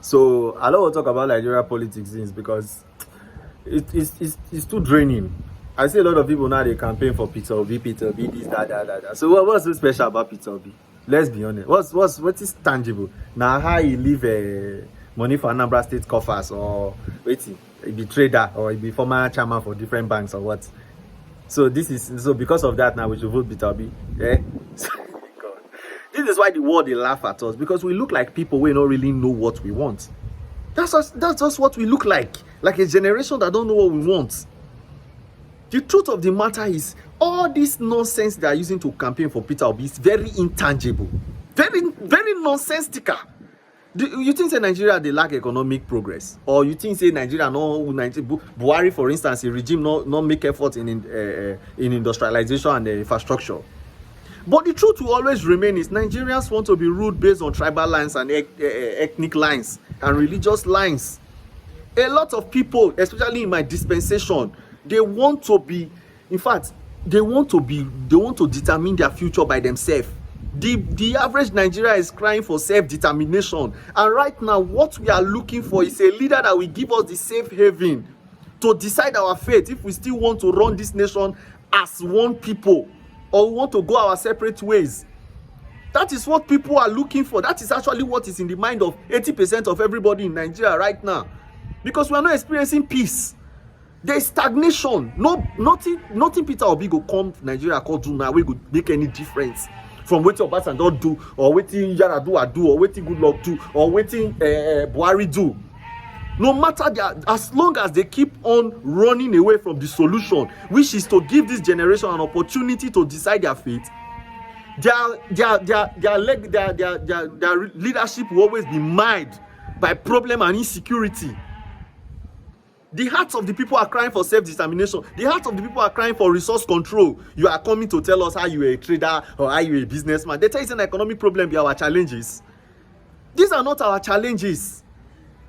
So I don't want to talk about Nigeria politics things because it's too draining. I see a lot of people now they campaign for Peter Obi, this, that. So what's so special about Peter Obi? Let's be honest. What is tangible? Now how he leave money for Anambra State coffers or waiting, he be trader or he be former chairman for different banks or what? So because of that now we should vote Peter Obi. Yeah. God. This is why the world they laugh at us because we look like people we don't really know what we want. That's just what we look like a generation that don't know what we want. The truth of the matter is, all this nonsense they are using to campaign for Peter Obi is very intangible, very nonsensical. You think say Nigeria they lack economic progress, or you think say Nigeria Buhari, for instance, the regime not make effort in industrialization and infrastructure? But the truth will always remain is Nigerians want to be ruled based on tribal lines and ethnic lines and religious lines. A lot of people, especially in my dispensation, they want to determine their future by themselves. The average Nigeria is crying for self-determination. And right now, what we are looking for is a leader that will give us the safe haven to decide our fate if we still want to run this nation as one people or we want to go our separate ways. That is what people are looking for. That is actually what is in the mind of 80% of everybody in Nigeria right now. Because we are not experiencing peace. There is stagnation. Nothing Peter Obi go come Nigeria call do now. We go make any difference from what Obasanjo do, or what Yar'Adua do, or what Goodluck do, or what Buhari do. No matter as long as they keep on running away from the solution, which is to give this generation an opportunity to decide their fate, their leadership will always be marred by problem and insecurity. The hearts of the people are crying for self-determination. The hearts of the people are crying for resource control. You are coming to tell us how you are a trader or how you are a businessman. They tell you it's an economic problem be our challenges. These are not our challenges.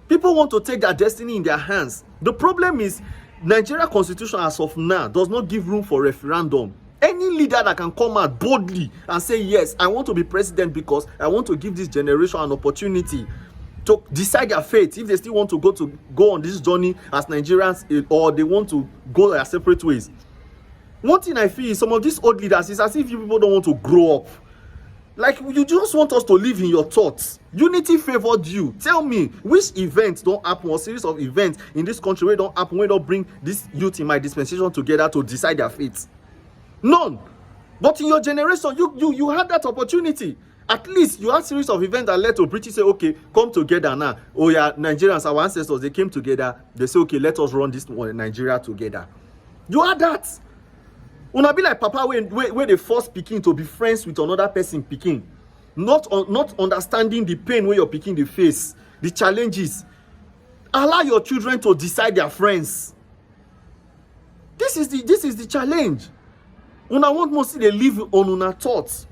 People want to take their destiny in their hands. The problem is Nigeria constitution as of now does not give room for referendum. Any leader that can come out boldly and say, yes, I want to be president because I want to give this generation an opportunity to decide their fate, if they still want to go on this journey as Nigerians or they want to go their separate ways. One thing I feel is some of these old leaders is as if you people don't want to grow up. Like you just want us to live in your thoughts. Unity favored you. Tell me which events don't happen or series of events in this country where don't happen, where don't bring this youth in my dispensation together to decide their fate. None. But in your generation, you had that opportunity. At least you had series of events that led to British say, okay, come together now. Oh yeah, Nigerians, our ancestors, they came together. They say, okay, let us run this Nigeria together. You had that. Una be like Papa when they force Pikin to be friends with another person Pikin. Not understanding the pain where your Pikin they face, the challenges. Allow your children to decide their friends. This is the challenge. Una want mostly they live on una thoughts.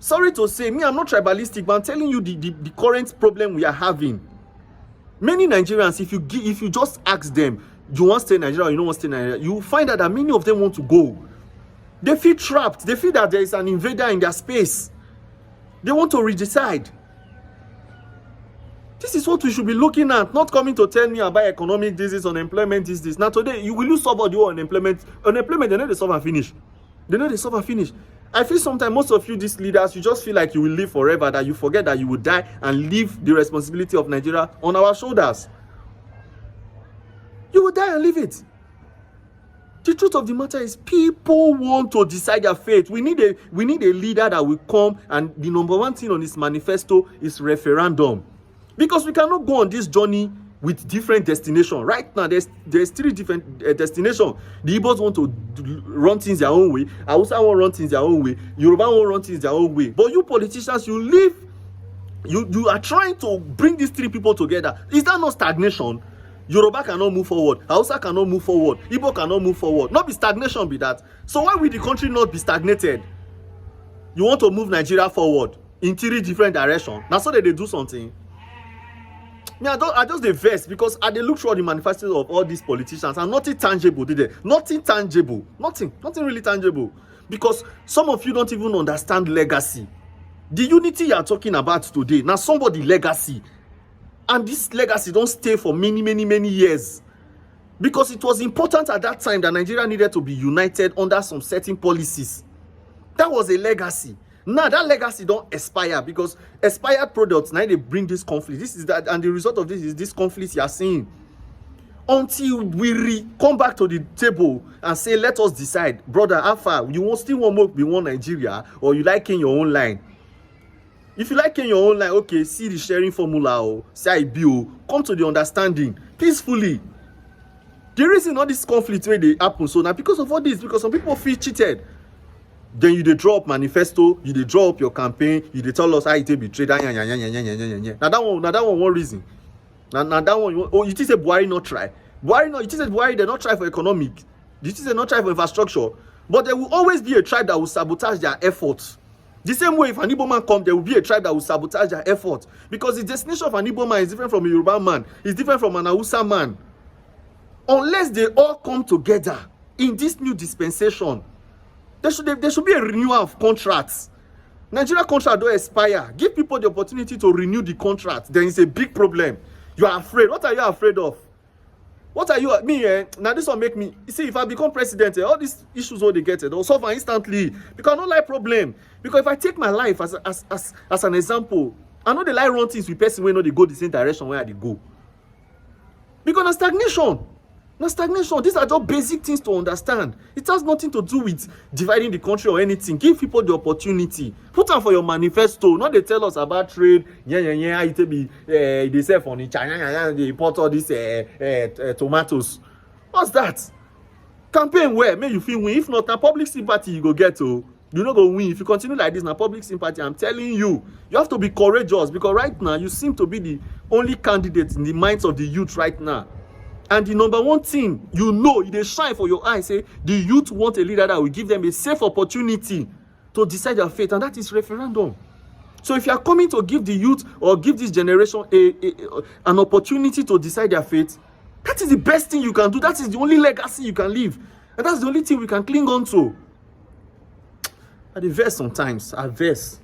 Sorry to say, I'm not tribalistic, but I'm telling you the current problem we are having. Many Nigerians, if you just ask them, you want to stay in Nigeria or you don't want to stay in Nigeria, you will find out that many of them want to go. They feel trapped. They feel that there is an invader in their space. They want to redecide. This is what we should be looking at, not coming to tell me about economic disease, unemployment, this. Now today, you will lose somebody who unemployment. Unemployment, they know they solve and finish. I feel sometimes most of you, these leaders, you just feel like you will live forever, that you forget that you will die and leave the responsibility of Nigeria on our shoulders. You will die and leave it. The truth of the matter is people want to decide their fate. We need a leader that will come, and the number one thing on his manifesto is referendum. Because we cannot go on this journey with different destinations. Right now, there's 3 different destinations. The Igbos want to run things their own way. Hausa want to run things their own way. Yoruba want to run things their own way. But you politicians, you are trying to bring these 3 people together. Is that not stagnation? Yoruba cannot move forward. Hausa cannot move forward. Igbo cannot move forward. Not be stagnation be that. So why will the country not be stagnated? You want to move Nigeria forward in 3 different directions. Now so that they do something. I just dey vex because I dey look through all the manifestos of all these politicians and nothing tangible did they? Nothing tangible. Nothing really tangible. Because some of you don't even understand legacy. The unity you are talking about today, now somebody legacy. And this legacy don't stay for many years. Because it was important at that time that Nigeria needed to be united under some certain policies. That was a legacy. Now that legacy don't expire, because expired products, now they bring this conflict. This is that, and the result of this is this conflict you are seeing. Until we come back to the table and say, let us decide, brother, how far you still want be one Nigeria, or you like in your own line? If you like in your own line, okay, see the sharing formula, or say come to the understanding peacefully. The reason all this conflict where they happen so now because of all this, because some people feel cheated. Then you dey draw up manifesto, you dey draw up your campaign, you dey tell us how it be trade. Now that one reason. Now that one, you think say Buhari not try? Buhari not. You think say Buhari they not try for economic? You think they not try for infrastructure? But there will always be a tribe that will sabotage their efforts. The same way if an Igbo man come, there will be a tribe that will sabotage their efforts, because the destination of an Igbo man is different from a Yoruba man. It's different from an Hausa man. Unless they all come together in this new dispensation, there should be a renewal of contracts. Nigeria contract don't expire. Give people the opportunity to renew the contract. There is a big problem. You are afraid. What are you afraid of? What are you? Now this one make me see, if I become president, all these issues will they get it, they'll solve instantly. Because I don't like problem. Because if I take my life as an example, I know they like run things with person when they go the same direction where they go. Because of stagnation. Now stagnation, these are just basic things to understand. It has nothing to do with dividing the country or anything. Give people the opportunity. Put them for your manifesto. Not they tell us about trade. It be they sell from China. They import all these tomatoes. What's that? Campaign where may you feel win. If not, now public sympathy you go get to. You not go win. If you continue like this, now public sympathy, I'm telling you, you have to be courageous, because right now you seem to be the only candidate in the minds of the youth right now. And the number one thing, they shine for your eyes, say the youth want a leader that will give them a safe opportunity to decide their fate, and that is referendum. So if you are coming to give the youth or give this generation an opportunity to decide their fate, that is the best thing you can do. That is the only legacy you can leave, and that's the only thing we can cling on to. I verse sometimes. I verse.